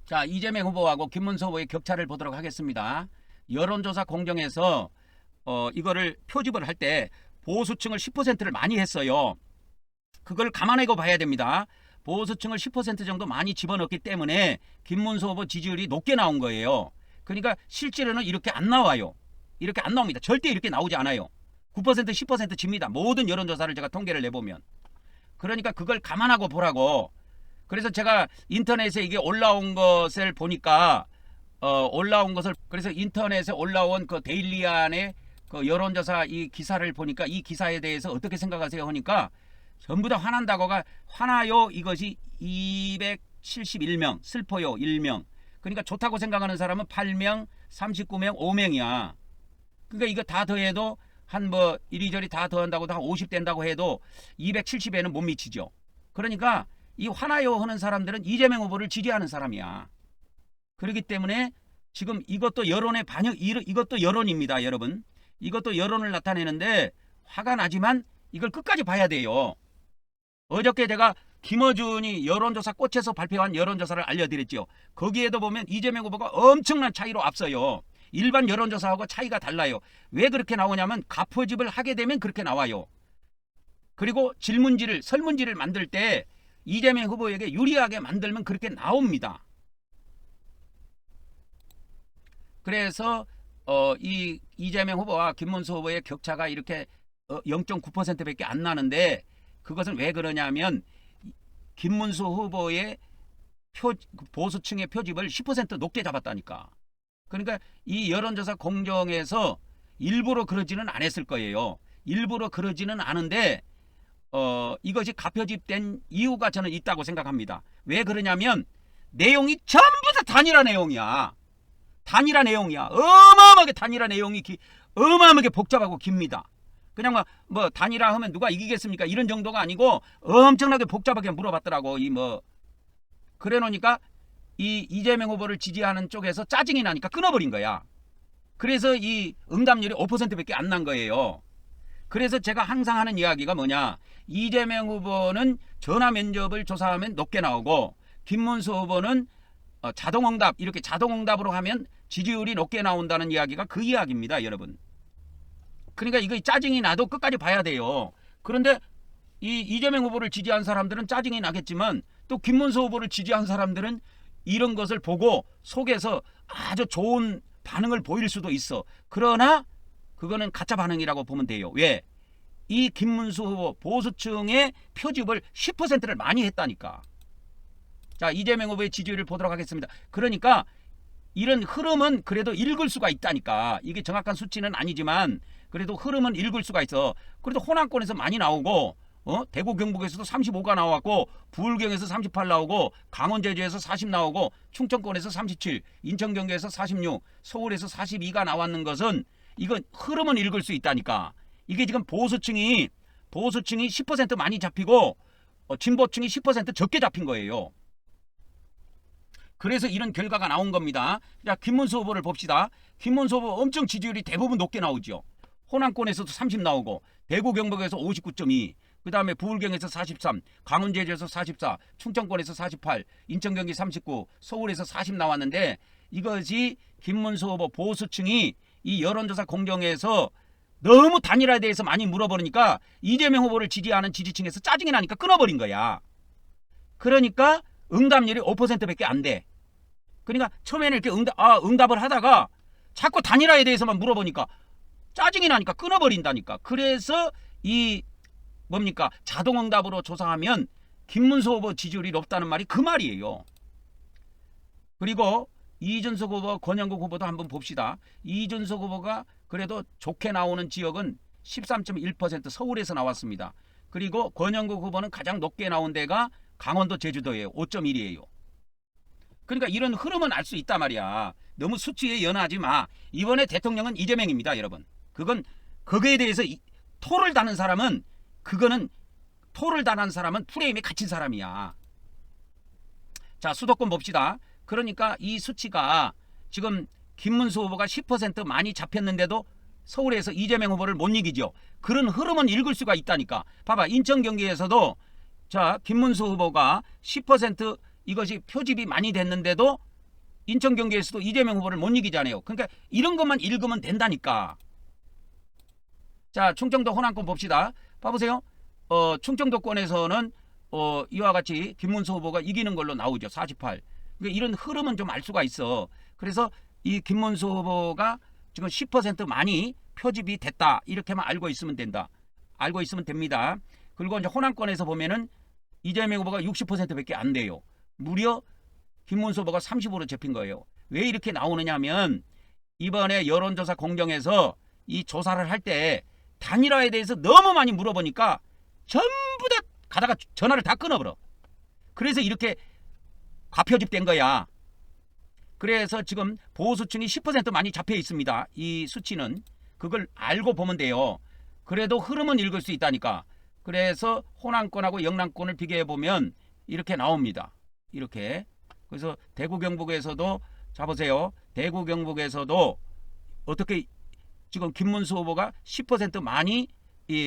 자, 이재명 후보하고 김문수 후보의 격차를 보도록 하겠습니다. 여론조사 공정에서 이거를 표집을 할 때 보수층을 10%를 많이 했어요. 그걸 감안하고 봐야 됩니다. 보수층을 10% 정도 많이 집어넣기 때문에 김문수 후보 지지율이 높게 나온 거예요. 그러니까 실제로는 이렇게 안 나와요. 이렇게 안 나옵니다. 절대 이렇게 나오지 않아요. 9% 10% 집니다. 모든 여론조사를 제가 통계를 내보면. 그러니까 그걸 감안하고 보라고. 그래서 제가 인터넷에 이게 올라온 것을 보니까 그래서 인터넷에 올라온 그 데일리안의 그 여론조사 이 기사를 보니까 이 기사에 대해서 어떻게 생각하세요 하니까 전부 다 화난다고가 화나요 이것이 271명, 슬퍼요 1명. 그러니까 좋다고 생각하는 사람은 8명, 39명, 5명이야. 그러니까 이거 다 더해도 한 뭐 이리저리 다 더한다고 다 50 된다고 해도 270에는 못 미치죠. 그러니까 이 화나요 하는 사람들은 이재명 후보를 지지하는 사람이야. 그렇기 때문에 지금 이것도 여론의 반영, 이것도 여론입니다, 여러분. 이것도 여론을 나타내는데 화가 나지만 이걸 끝까지 봐야 돼요. 어저께 제가 김어준이 여론조사 꽃에서 발표한 여론조사를 알려드렸죠. 거기에도 보면 이재명 후보가 엄청난 차이로 앞서요. 일반 여론조사하고 차이가 달라요. 왜 그렇게 나오냐면 가포집을 하게 되면 그렇게 나와요. 그리고 질문지를 설문지를 만들 때 이재명 후보에게 유리하게 만들면 그렇게 나옵니다. 그래서 이 이재명 후보와 김문수 후보의 격차가 이렇게 0.9%밖에 안 나는데 그것은 왜 그러냐면 김문수 후보의 보수층의 표집을 10% 높게 잡았다니까. 그러니까 이 여론조사 공정에서 일부러 그러지는 않았을 거예요. 일부러 그러지는 않은데 이것이 가표집된 이유가 저는 있다고 생각합니다. 왜 그러냐면 내용이 전부 다 단일화 내용이야. 단일화 내용이야. 어마어마하게 단일화 내용이 어마어마하게 복잡하고 깁니다. 그냥 뭐 단일화 하면 누가 이기겠습니까? 이런 정도가 아니고 엄청나게 복잡하게 물어봤더라고. 그래 놓으니까 이 이재명 후보를 지지하는 쪽에서 짜증이 나니까 끊어버린 거야. 그래서 이 응답률이 5%밖에 안 난 거예요. 그래서 제가 항상 하는 이야기가 뭐냐. 이재명 후보는 전화 면접을 조사하면 높게 나오고 김문수 후보는 자동응답 이렇게 자동응답으로 하면 지지율이 높게 나온다는 이야기가 그 이야기입니다, 여러분. 그러니까 이거 짜증이 나도 끝까지 봐야 돼요. 그런데 이 이재명 후보를 지지한 사람들은 짜증이 나겠지만 또 김문수 후보를 지지한 사람들은 이런 것을 보고 속에서 아주 좋은 반응을 보일 수도 있어. 그러나 그거는 가짜 반응이라고 보면 돼요. 왜? 이 김문수 후보 보수층의 표집을 10%를 많이 했다니까. 자, 이재명 후보의 지지율을 보도록 하겠습니다. 그러니까 이런 흐름은 그래도 읽을 수가 있다니까. 이게 정확한 수치는 아니지만 그래도 흐름은 읽을 수가 있어. 그래도 호남권에서 많이 나오고 대구 경북에서도 35가 나왔고 부울경에서 38 나오고 강원 제주에서 40 나오고 충청권에서 37, 인천 경기에서 46, 서울에서 42가 나왔는 것은 이건 흐름은 읽을 수 있다니까. 이게 지금 보수층이 10% 많이 잡히고 진보층이 10% 적게 잡힌 거예요. 그래서 이런 결과가 나온 겁니다. 자, 김문수 후보를 봅시다. 김문수 후보 엄청 지지율이 대부분 높게 나오죠. 호남권에서도 30 나오고 대구 경북에서 59.2, 그 다음에 부울경에서 43, 강원 제주에서 44, 충청권에서 48, 인천 경기 39, 서울에서 40 나왔는데 이것이 김문수 후보 보수층이 이 여론조사 공정에서 너무 단일화에 대해서 많이 물어보니까 이재명 후보를 지지하는 지지층에서 짜증이 나니까 끊어버린 거야. 그러니까 응답률이 5%밖에 안 돼. 그러니까 처음에는 이렇게 응답을 하다가 자꾸 단일화에 대해서만 물어보니까 짜증이 나니까 끊어버린다니까. 그래서 이 뭡니까? 자동응답으로 조사하면 김문수 후보 지지율이 높다는 말이 그 말이에요. 그리고 이준석 후보, 권영국 후보도 한번 봅시다. 이준석 후보가 그래도 좋게 나오는 지역은 13.1% 서울에서 나왔습니다. 그리고 권영국 후보는 가장 높게 나온 데가 강원도 제주도예요. 5.1이에요. 그러니까 이런 흐름은 알 수 있단 말이야. 너무 수치에 연하지 마. 이번에 대통령은 이재명입니다, 여러분. 그거에 대해서 토를 다는 사람은 프레임에 갇힌 사람이야. 자, 수도권 봅시다. 그러니까 이 수치가 지금 김문수 후보가 10% 많이 잡혔는데도 서울에서 이재명 후보를 못 이기죠. 그런 흐름은 읽을 수가 있다니까. 봐봐, 인천 경기에서도 자, 김문수 후보가 10% 이것이 표집이 많이 됐는데도 인천 경기에서도 이재명 후보를 못 이기잖아요. 그러니까 이런 것만 읽으면 된다니까. 자, 충청도 호남권 봅시다. 봐보세요. 충청도권에서는 이와 같이 김문수 후보가 이기는 걸로 나오죠. 48. 그러니까 이런 흐름은 좀 알 수가 있어. 그래서 이 김문수 후보가 지금 10% 많이 표집이 됐다. 이렇게만 알고 있으면 된다. 알고 있으면 됩니다. 그리고 이제 호남권에서 보면은 이재명 후보가 60%밖에 안 돼요. 무려 김문수 후보가 30으로 잡힌 거예요. 왜 이렇게 나오느냐 하면 이번에 여론조사 공정에서 이 조사를 할 때 단일화에 대해서 너무 많이 물어보니까 전부 다 가다가 전화를 다 끊어버려. 그래서 이렇게 과표집된 거야. 그래서 지금 보수층이 10% 많이 잡혀 있습니다. 이 수치는. 그걸 알고 보면 돼요. 그래도 흐름은 읽을 수 있다니까. 그래서 호남권하고 영남권을 비교해 보면 이렇게 나옵니다. 이렇게. 그래서 대구 경북에서도 자 보세요. 대구 경북에서도 어떻게 지금 김문수 후보가 10% 많이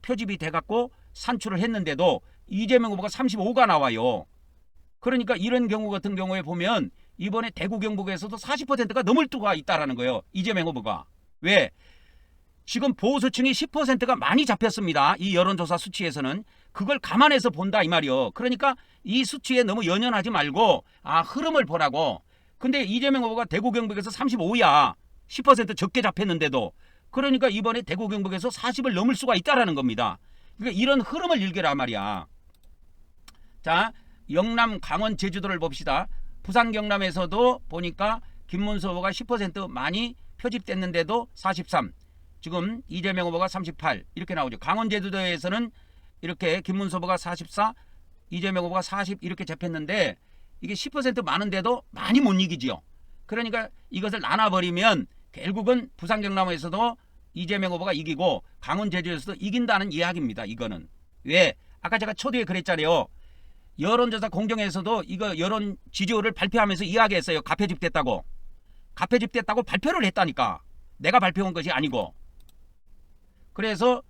표집이 돼갖고 산출을 했는데도 이재명 후보가 35가 나와요. 그러니까 이런 경우 같은 경우에 보면 이번에 대구 경북에서도 40%가 넘을 수가 있다라는 거예요. 이재명 후보가. 왜? 지금 보수층이 10%가 많이 잡혔습니다. 이 여론조사 수치에서는. 그걸 감안해서 본다 이 말이요. 그러니까 이 수치에 너무 연연하지 말고 흐름을 보라고. 근데 이재명 후보가 대구 경북에서 35야. 10% 적게 잡혔는데도. 그러니까 이번에 대구 경북에서 40을 넘을 수가 있다라는 겁니다. 그러니까 이런 흐름을 읽으라 말이야. 자, 영남, 강원, 제주도를 봅시다. 부산, 경남에서도 보니까 김문수 후보가 10% 많이 표집됐는데도 43. 지금 이재명 후보가 38 이렇게 나오죠. 강원, 제주도에서는 이렇게 김문수 후보가 44, 이재명 후보가 40 이렇게 잡혔는데 이게 10% 많은데도 많이 못 이기지요. 그러니까 이것을 나눠버리면 결국은 부산, 경남에서도 이재명 후보가 이기고 강원, 제주에서도 이긴다는 이야기입니다. 이거는. 왜? 아까 제가 초대에 그랬잖아요. 여론조사 공정에서도 이거 여론 지지율을 발표하면서 이야기했어요. 가표집됐다고. 가표집됐다고 발표를 했다니까. 내가 발표한 것이 아니고. 그래서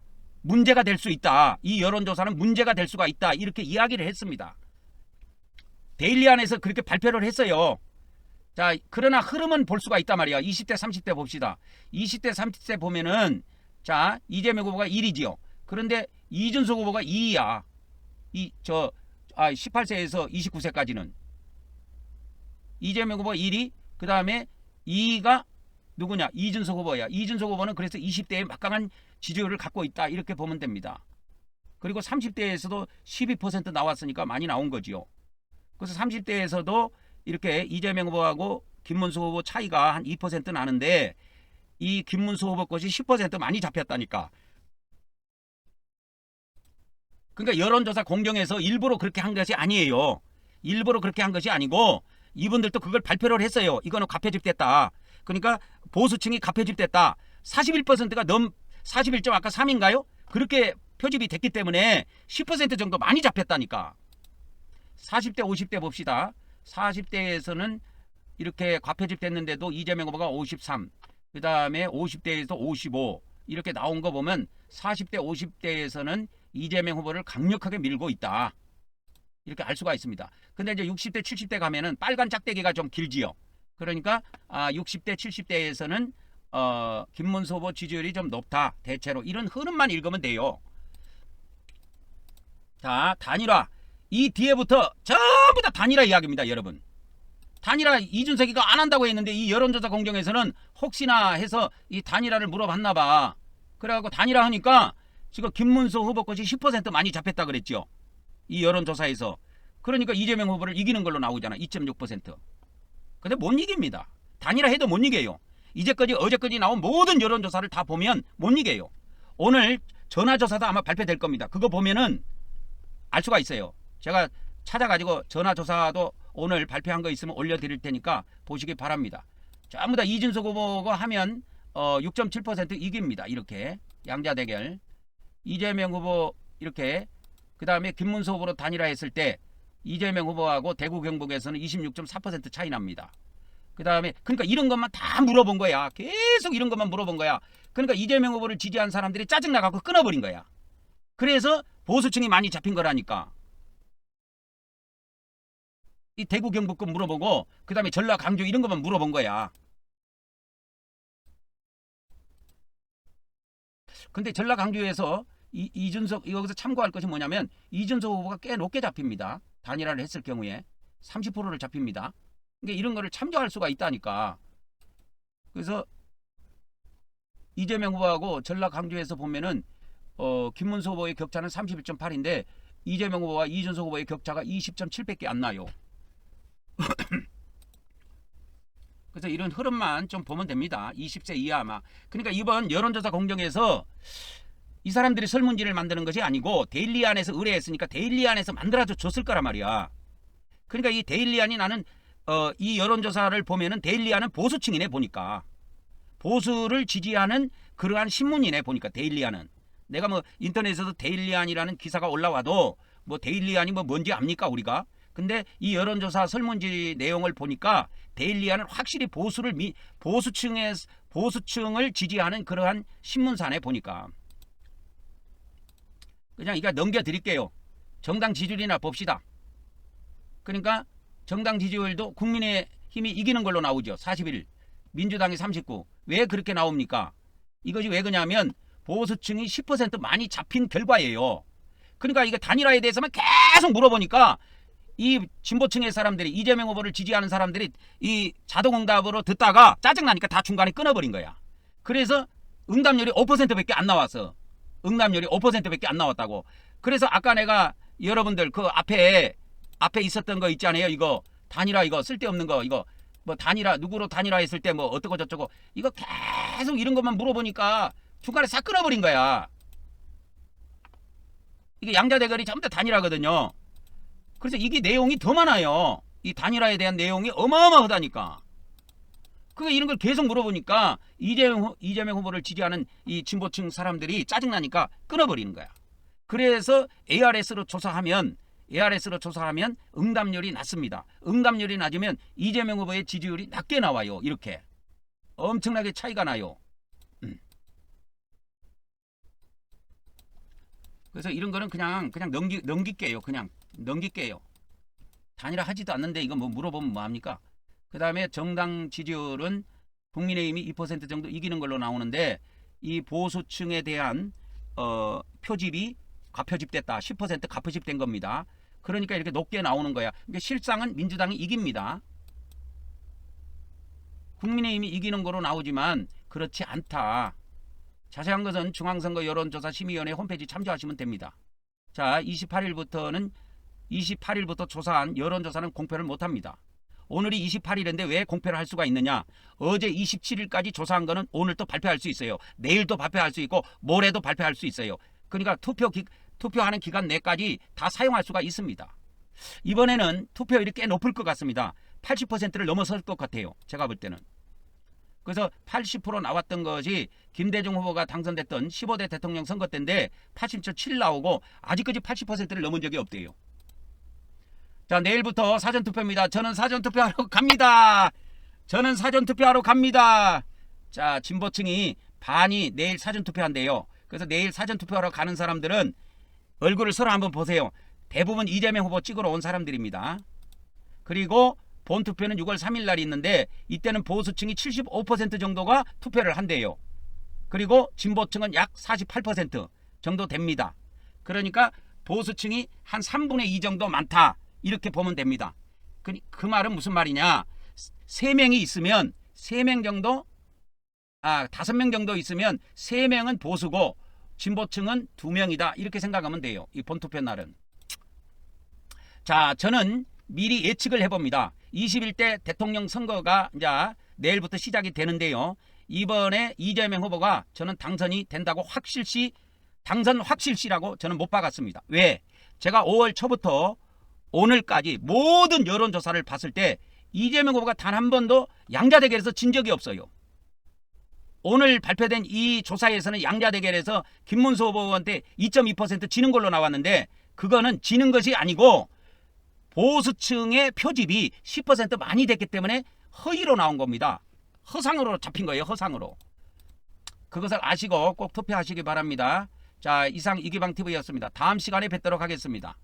문제가 될 수 있다. 이 여론조사는 문제가 될 수가 있다. 이렇게 이야기를 했습니다. 데일리안에서 그렇게 발표를 했어요. 자, 그러나 흐름은 볼 수가 있단 말이야. 20대, 30대 봅시다. 20대, 30대 보면은 자, 이재명 후보가 1위지요. 그런데 이준석 후보가 2위야. 18세에서 29세까지는. 이재명 후보 1위, 그 다음에 2위가 누구냐? 이준석 후보야. 이준석 후보는 그래서 20대에 막강한 지지율을 갖고 있다. 이렇게 보면 됩니다. 그리고 30대에서도 12% 나왔으니까 많이 나온 거지요. 그래서 30대에서도 이렇게 이재명 후보하고 김문수 후보 차이가 한 2% 나는데 이 김문수 후보 것이 10% 많이 잡혔다니까. 그러니까 여론조사 공정에서 일부러 그렇게 한 것이 아니에요. 일부러 그렇게 한 것이 아니고 이분들도 그걸 발표를 했어요. 이거는 가표집됐다. 그러니까 보수층이 가표집됐다. 41%가 41점 아까 3인가요? 그렇게 표집이 됐기 때문에 10% 정도 많이 잡혔다니까. 40대 50대 봅시다. 40대에서는 이렇게 과표집됐는데도 이재명 후보가 53, 그 다음에 50대에서 55 이렇게 나온 거 보면 40대 50대에서는 이재명 후보를 강력하게 밀고 있다. 이렇게 알 수가 있습니다. 근데 이제 60대 70대 가면은 빨간 짝대기가 좀 길지요. 그러니까 60대 70대에서는 김문수 후보 지지율이 좀 높다. 대체로 이런 흐름만 읽으면 돼요. 자, 단일화. 이 뒤에부터 전부 다 단일화 이야기입니다, 여러분. 단일화 이준석이가 안 한다고 했는데 이 여론조사 공정에서는 혹시나 해서 이 단일화를 물어봤나 봐. 그래갖고 단일화 하니까 지금 김문수 후보 것이 10% 많이 잡혔다 그랬죠. 이 여론조사에서. 그러니까 이재명 후보를 이기는 걸로 나오잖아. 2.6%. 근데 못 이깁니다. 단일화 해도 못 이겨요. 어제까지 나온 모든 여론조사를 다 보면 못 이겨요. 오늘 전화조사도 아마 발표될 겁니다. 그거 보면은 알 수가 있어요. 제가 찾아가지고 전화조사도 오늘 발표한 거 있으면 올려드릴 테니까 보시기 바랍니다. 전부 다 이준석 후보가 하면 6.7% 이깁니다. 이렇게 양자 대결. 이재명 후보 이렇게 그 다음에 김문수 후보로 단일화했을 때 이재명 후보하고 대구 경북에서는 26.4% 차이 납니다. 그 다음에 그러니까 이런 것만 다 물어본 거야. 계속 이런 것만 물어본 거야. 그러니까 이재명 후보를 지지한 사람들이 짜증나갖고 끊어버린 거야. 그래서 보수층이 많이 잡힌 거라니까. 이 대구 경북권 물어보고 그다음에 전라 강주 이런 것만 물어본 거야. 근데 전라 강주에서 이준석 여기서 참고할 것이 뭐냐면 이준석 후보가 꽤 높게 잡힙니다. 단일화를 했을 경우에 30%를 잡힙니다. 그러니까 이런 거를 참조할 수가 있다니까. 그래서 이재명 후보하고 전라 강주에서 보면은 김문수 후보의 격차는 31.8인데 이재명 후보와 이준석 후보의 격차가 20.7밖에 안 나요. 그래서 이런 흐름만 좀 보면 됩니다. 20세 이하만. 그러니까 이번 여론조사 공정에서 이 사람들이 설문지를 만드는 것이 아니고 데일리안에서 의뢰했으니까 데일리안에서 만들어서 줬을 거란 말이야. 그러니까 이 데일리안이 나는 이 여론조사를 보면은 데일리안은 보수층이네 보니까. 보수를 지지하는 그러한 신문이네 보니까 데일리안은. 내가 뭐 인터넷에서 데일리안이라는 기사가 올라와도 뭐 데일리안이 뭐 뭔지 압니까 우리가? 근데 이 여론조사 설문지 내용을 보니까 데일리안은 확실히 보수층을 지지하는 그러한 신문사네 보니까. 그냥 이거 넘겨드릴게요. 정당 지지율이나 봅시다. 그러니까 정당 지지율도 국민의힘이 이기는 걸로 나오죠. 41, 민주당이 39. 왜 그렇게 나옵니까? 이것이 왜 그러냐면 보수층이 10% 많이 잡힌 결과예요. 그러니까 이거 단일화에 대해서만 계속 물어보니까 이 진보층의 사람들이 이재명 후보를 지지하는 사람들이 이 자동응답으로 듣다가 짜증나니까 다 중간에 끊어버린 거야. 그래서 응답률이 5%밖에 안 나왔어. 응답률이 5%밖에 안 나왔다고. 그래서 아까 내가 여러분들 그 앞에 있었던 거 있잖아요. 이거 단일화 이거 쓸데없는 거 이거 뭐 단일화 누구로 단일화 했을 때 뭐 어떻고 저쩌고 이거 계속 이런 것만 물어보니까 중간에 싹 끊어버린 거야. 이게 양자 대결이 전부 다 단일화거든요. 그래서 이게 내용이 더 많아요. 이 단일화에 대한 내용이 어마어마하다니까. 그러니까 이런 걸 계속 물어보니까 이재명 후보를 지지하는 이 진보층 사람들이 짜증나니까 끊어버리는 거야. 그래서 ARS로 조사하면 응답률이 낮습니다. 응답률이 낮으면 이재명 후보의 지지율이 낮게 나와요. 이렇게 엄청나게 차이가 나요. 그래서 이런 거는 그냥 넘길게요. 그냥 넘길게요. 단일화 하지도 않는데 이거 뭐 물어보면 뭐합니까? 그 다음에 정당 지지율은 국민의힘이 2% 정도 이기는 걸로 나오는데 이 보수층에 대한 표집이 과표집됐다. 10% 과표집된 겁니다. 그러니까 이렇게 높게 나오는 거야. 그러니까 실상은 민주당이 이깁니다. 국민의힘이 이기는 거로 나오지만 그렇지 않다. 자세한 것은 중앙선거 여론조사 심의위원회 홈페이지 참조하시면 됩니다. 자, 28일부터 조사한 여론조사는 공표를 못합니다. 오늘이 28일인데 왜 공표를 할 수가 있느냐? 어제 27일까지 조사한 거는 오늘 또 발표할 수 있어요. 내일도 발표할 수 있고 모레도 발표할 수 있어요. 그러니까 투표하는 기간 내까지 다 사용할 수가 있습니다. 이번에는 투표율이 꽤 높을 것 같습니다. 80%를 넘어설 것 같아요. 제가 볼 때는. 그래서 80% 나왔던 것이 김대중 후보가 당선됐던 15대 대통령 선거 때인데 80.7 나오고 아직까지 80%를 넘은 적이 없대요. 자, 내일부터 사전투표입니다. 저는 사전투표하러 갑니다. 자, 진보층이 반이 내일 사전투표한대요. 그래서 내일 사전투표하러 가는 사람들은 얼굴을 서로 한번 보세요. 대부분 이재명 후보 찍으러 온 사람들입니다. 그리고 본투표는 6월 3일 날이 있는데 이때는 보수층이 75% 정도가 투표를 한대요. 그리고 진보층은 약 48% 정도 됩니다. 그러니까 보수층이 한 3분의 2 정도 많다. 이렇게 보면 됩니다. 그 말은 무슨 말이냐? 3명이 있으면 3명 정도 5명 정도 있으면 3명은 보수고 진보층은 2명이다. 이렇게 생각하면 돼요. 이 본투표 날은. 자, 저는 미리 예측을 해봅니다. 21대 대통령 선거가 이제 내일부터 시작이 되는데요. 이번에 이재명 후보가 저는 당선이 된다고 당선 확실시라고 저는 못 박았습니다. 왜? 제가 5월 초부터 오늘까지 모든 여론조사를 봤을 때 이재명 후보가 단 한 번도 양자대결에서 진 적이 없어요. 오늘 발표된 이 조사에서는 양자대결에서 김문수 후보한테 2.2% 지는 걸로 나왔는데 그거는 지는 것이 아니고 보수층의 표집이 10% 많이 됐기 때문에 허위로 나온 겁니다. 허상으로 잡힌 거예요. 허상으로. 그것을 아시고 꼭 투표하시기 바랍니다. 자, 이상 이기방TV였습니다. 다음 시간에 뵙도록 하겠습니다.